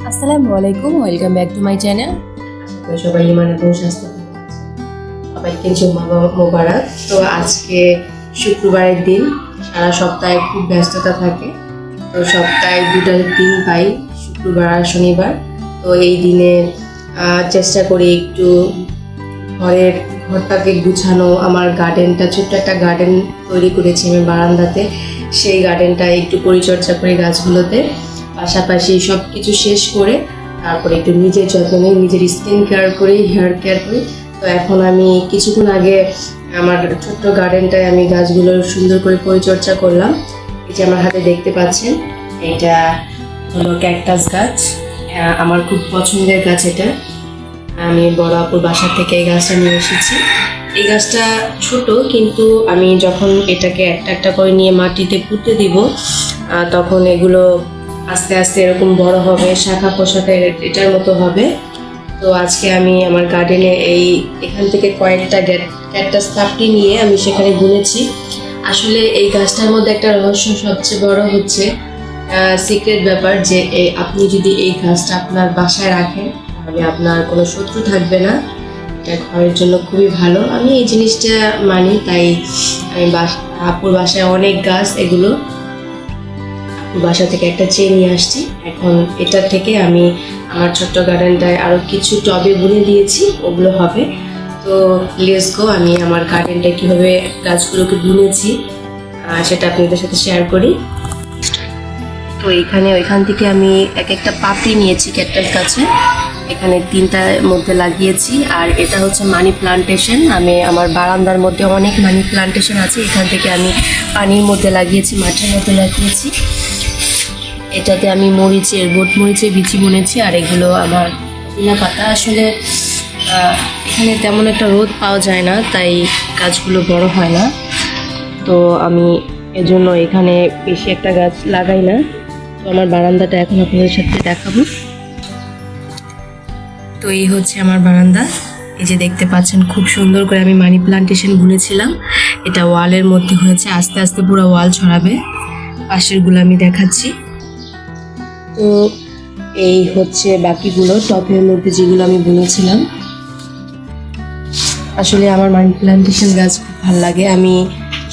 আসসালামু আলাইকুম, welcome back to my channel. সবাই ইমান এবং স্বাস্থ্য ভালো আছে। সবাইকে জুম্মা মোবারক। তো আজকে শুক্রবারের দিন, সারা সপ্তাহে খুব ব্যস্ততা থাকে। তো সপ্তাহে দুটো দিন পাই, শুক্রবার আর শনিবার। তো এই দিনে চেষ্টা করি একটু ঘরটাকে গুছানো। আমার গার্ডেনটা, ছোট্ট একটা গার্ডেন তৈরি করেছি আমি বারান্দাতে। সেই গার্ডেনটা একটু পরিচর্যা করি গাছগুলোতে, পাশাপাশি সব কিছু শেষ করে তারপরে একটু নিজের যত্ন নিই, নিজের স্কিন কেয়ার করি, হেয়ার কেয়ার করি। তো এখন আমি কিছুক্ষণ আগে আমার ছোট্ট গার্ডেনটায় আমি গাছগুলো সুন্দর করে পরিচর্যা করলাম। এই যে আমার হাতে দেখতে পাচ্ছেন, এটা হলো ক্যাকটাস গাছ। আমার খুব পছন্দের গাছ এটা। আমি বড় আপুর বাসা থেকে এই গাছটা নিয়ে এসেছি। এই গাছটা ছোট, কিন্তু আমি যখন এটাকে একটা একটা করে নিয়ে মাটিতে পুঁতে দিব, তখন এগুলো আস্তে আস্তে এরকম বড় হবে, শাখা পোশাখা এটার মতো হবে। তো আজকে আমি আমার গার্ডেনে এখান থেকে কয়েকটা ক্যাকটাস পাপড়ি নিয়ে আমি সেখানে বুনেছি। আসলে এই গাছটার মধ্যে একটা রহস্য, সবচেয়ে বড় হচ্ছে সিক্রেট ব্যাপার, যে আপনি যদি এই গাছটা আপনার বাসায় রাখেন তাহলে আপনার কোনো শত্রু থাকবে না। এটা ঘরের জন্য খুবই ভালো। আমি এই জিনিসটা মানি, তাই আমি আপুর বাসায় অনেক গাছ, এগুলো বাসা থেকে একটা চেয়ে নিয়ে আসছি। এখন এটা থেকে আমি আমার ছোট্ট গার্ডেনটায় আরও কিছু টবে বুনে দিয়েছি, ওগুলো হবে। তো লেটস গো, আমি আমার গার্ডেনটায় কীভাবে গাছগুলোকে বুনেছি সেটা আপনাদের সাথে শেয়ার করি। তো ওইখান থেকে আমি এক একটা পাপড়ি নিয়েছি ক্যাকটাস গাছে, এখানে তিনটার মধ্যে লাগিয়েছি। আর এটা হচ্ছে মানি প্লান্টেশন। আমি আমার বারান্দার মধ্যে অনেক মানি প্লান্টেশন আছে, এখান থেকে আমি পানির মধ্যে লাগিয়েছি, মাটির মধ্যে লাগিয়েছি। এটাতে আমি বোট মরিচের বিচি বুনেছি। আর এগুলো আমার পুদিনা পাতা। আসলে এখানে তেমন একটা রোদ পাওয়া যায় না, তাই গাছগুলো বড় হয় না। তো আমি এজন্য এখানে বেশি একটা গাছ লাগাই না। তো আমার বারান্দাটা এখন আপনাদের সাথে দেখাবো। তো এই হচ্ছে আমার বারান্দা। এই যে দেখতে পাচ্ছেন, খুব সুন্দর করে আমি মানি প্লান্টেশন বুনেছিলাম। এটা ওয়ালের মধ্যে হয়েছে, আস্তে আস্তে পুরো ওয়াল ছড়াবে। পাশেরগুলো আমি দেখাচ্ছি। তো এই হচ্ছে বাকিগুলো টবের মধ্যে যেগুলো আমি বুনেছিলাম। আসলে আমার মানি প্লান্টেশন গাছ খুব ভালো লাগে। আমি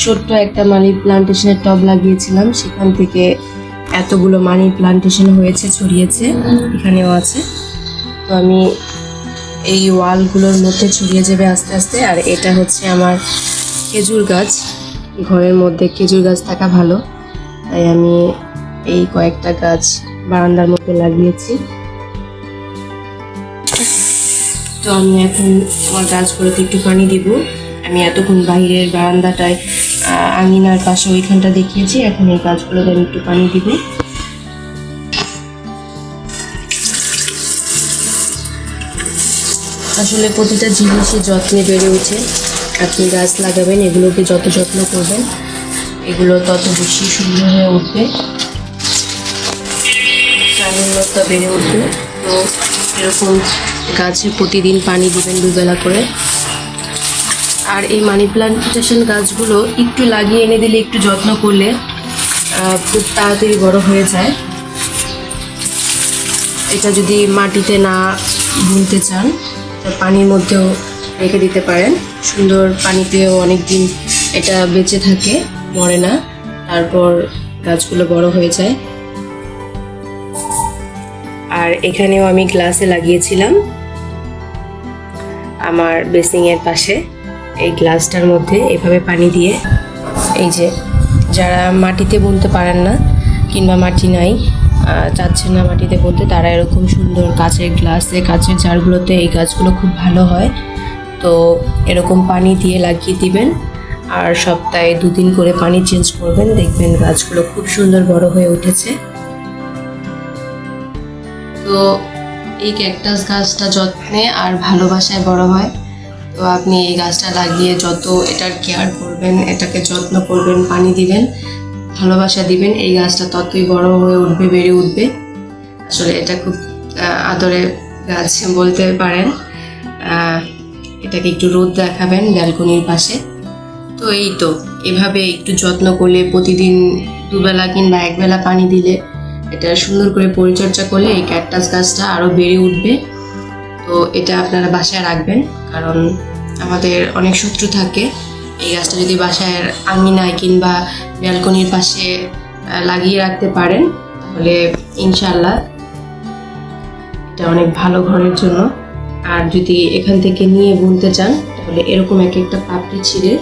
ছোট্ট একটা মানি প্লান্টেশনের টব লাগিয়েছিলাম, সেখান থেকে এতগুলো মানি প্লান্টেশন হয়েছে, ছড়িয়েছে, এখানেও আছে। তো আমি এই ওয়ালগুলোর মধ্যে ছড়িয়ে যাবে আস্তে আস্তে। আর এটা হচ্ছে আমার খেজুর গাছ। ঘরের মধ্যে খেজুর গাছ থাকা ভালো, তাই আমি এই কয়েকটা গাছ বারান্দার মধ্যে লাগিয়েছি। তো আমি এখন আমার গাছগুলোতে একটু পানি দিব। আমি এতক্ষণ বাইরের বারান্দাটায় আঙিনার পাশে ওইখানটা দেখিয়েছি, এখন এই গাছগুলোতে আমি একটু পানি দিব। আসলে প্রতিটা জিনিসই যত্নে বেড়ে ওঠে। আপনি গাছ লাগাবেন, এগুলোকে যত যত্ন করবেন এগুলো তত বেশি সুন্দর হয়ে উঠবে, প্রাণীনতা বেড়ে উঠবে। তো এরকম গাছে প্রতিদিন পানি দিবেন দুবেলা করে। আর এই মানি প্লান্টেশন গাছগুলো একটু লাগিয়ে এনে দিলে, একটু যত্ন করলে খুব তাড়াতাড়ি বড় হয়ে যায়। এটা যদি মাটিতে না বুনতে চান, পানির মধ্যেও রেখে দিতে পারেন। সুন্দর পানিতেও অনেক দিন এটা বেঁচে থাকে, মরে না, তারপর গাছগুলো বড় হয়ে যায়। আর এখানেও আমি গ্লাসে লাগিয়েছিলাম আমার বেসিংয়ের পাশে। এই গ্লাসটার মধ্যে এভাবে পানি দিয়ে, এই যে যারা মাটিতে বুনতে পারেন না কিংবা মাটি নাই, চাচ্ছেন না মাটিতে বুনতে, তারা এরকম সুন্দর কাচের গ্লাসে, কাচের জারগুলোতে এই গাছগুলো খুব ভালো হয়। তো এরকম পানি দিয়ে লাগিয়ে দিবেন, আর সপ্তাহে 2 দিন করে পানি চেঞ্জ করবেন, দেখবেন গাছগুলো খুব সুন্দর বড় হয়ে উঠেছে। তো এই ক্যাকটাস গাছটা যত্নে আর ভালোবাসায় বড় হয়। তো আপনি এই গাছটা লাগিয়ে যত এটার কেয়ার করবেন, এটাকে যত্ন করবেন, পানি দিবেন, ভালোবাসা দিবেন, এই গাছটা ততই বড় হয়ে উঠবে, বেড়ে উঠবে। আসলে এটা খুব আদরের গাছ বলতে পারেন। এটাকে একটু রোদ দেখাবেন ব্যালকনির পাশে। তো এভাবে একটু যত্ন করলে, প্রতিদিন 2 বেলা কিংবা 1 বেলা পানি দিলে এটা সুন্দর করে পরিচর্যা করলে এই ক্যাকটাস গাছটা আরও বেড়ে উঠবে। তো এটা আপনারা বাসায় রাখবেন, কারণ আমাদের অনেক শত্রু থাকে। এই গাছটা যদি বাসায় আঙিনায় কিংবা ব্যালকনির পাশে লাগিয়ে রাখতে পারেন তাহলে ইনশাল্লাহ এটা অনেক ভালো ঘরের জন্য। আর যদি এখান থেকে নিয়ে বুনতে চান তাহলে এরকম এক একটা পাপড়ি ছিঁড়ে,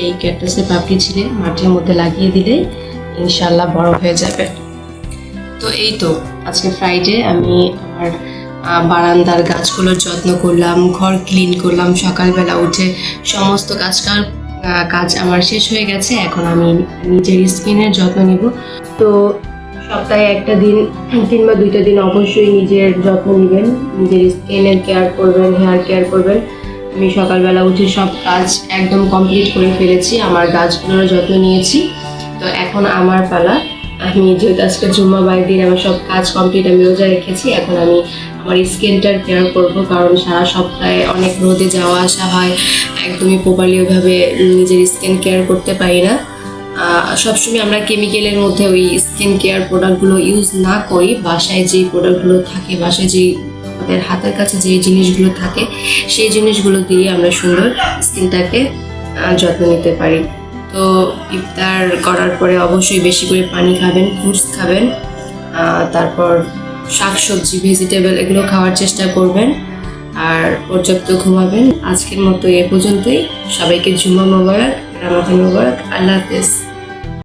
এই ক্যাকটাসের পাপড়ি ছিঁড়ে মাটির মধ্যে লাগিয়ে দিলে ইনশাল্লাহ বড় হয়ে যাবে। তো এই তো আজকে ফ্রাইডে আমি আমার বারান্দার গাছগুলোর যত্ন করলাম, ঘর ক্লিন করলাম, সকালবেলা উঠে সমস্ত কাজ আমার শেষ হয়ে গেছে। এখন আমি নিজের স্কিনের যত্ন নিব। তো সপ্তাহে একটা দিন কিংবা 2টা দিন অবশ্যই নিজের যত্ন নেবেন, নিজের স্কিনের কেয়ার করবেন, হেয়ার কেয়ার করবেন। আমি সকালবেলা উঠে সব কাজ একদম কমপ্লিট করে ফেলেছি, আমার গাছগুলোর যত্ন নিয়েছি। তো এখন আমার পালা। আমি যেহেতু আজকে জুম্মাবার দিন আমার সব কাজ কমপ্লিট, আমি রোজা রেখেছি। এখন আমি আমার স্কিনটার কেয়ার করব, কারণ সারা সপ্তাহে অনেক রোদে যাওয়া আসা হয়, একদমই প্রপারলি ওইভাবে নিজের স্কিন কেয়ার করতে পারি না। সবসময় আমরা কেমিক্যালের মধ্যে ওই স্কিন কেয়ার প্রোডাক্টগুলো ইউজ না করি, বাসায় যেই প্রোডাক্টগুলো থাকে, বাসায় যেই আমাদের হাতের কাছে যে জিনিসগুলো থাকে সেই জিনিসগুলো দিয়ে আমরা সুন্দর স্কিনটাকে যত্ন নিতে পারি। তো ইফতার করার পরে অবশ্যই বেশি করে পানি খাবেন, ফ্রুটস খাবেন, তারপর শাকসবজি, ভেজিটেবল এগুলো খাওয়ার চেষ্টা করবেন, আর পর্যাপ্ত ঘুমাবেন। আজকের মতো এ পর্যন্তই। সবাইকে জুম্মা মোবারক, রমাদান মোবারক। আল্লাহ হাফেজ।